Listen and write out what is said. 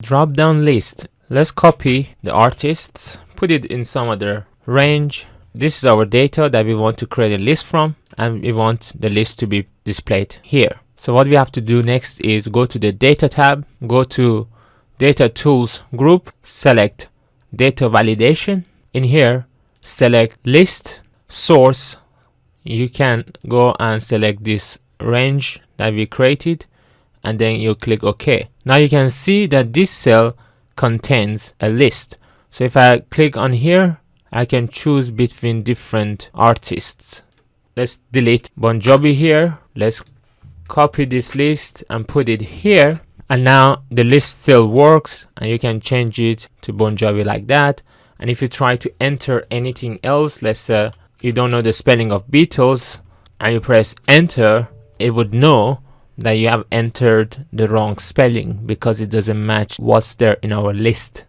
drop down list. Let's copy the artists, put it in some other range. This is our data that we want to create a list from, and we want the list to be displayed here. So what we have to do next is go to the data tab, go to data tools group, select data validation. In here, select list source. You can go and select this range that we created, and then you click OK. Now you can see that this cell contains a list. So if I click on here, I can choose between different artists. Let's delete Bon Jovi here. Let's copy this list and put it here. And now the list still works, and you can change it to Bon Jovi like that. And if you try to enter anything else, let's say you don't know the spelling of Beatles, and you press enter, it would know that you have entered the wrong spelling because it doesn't match what's there in our list.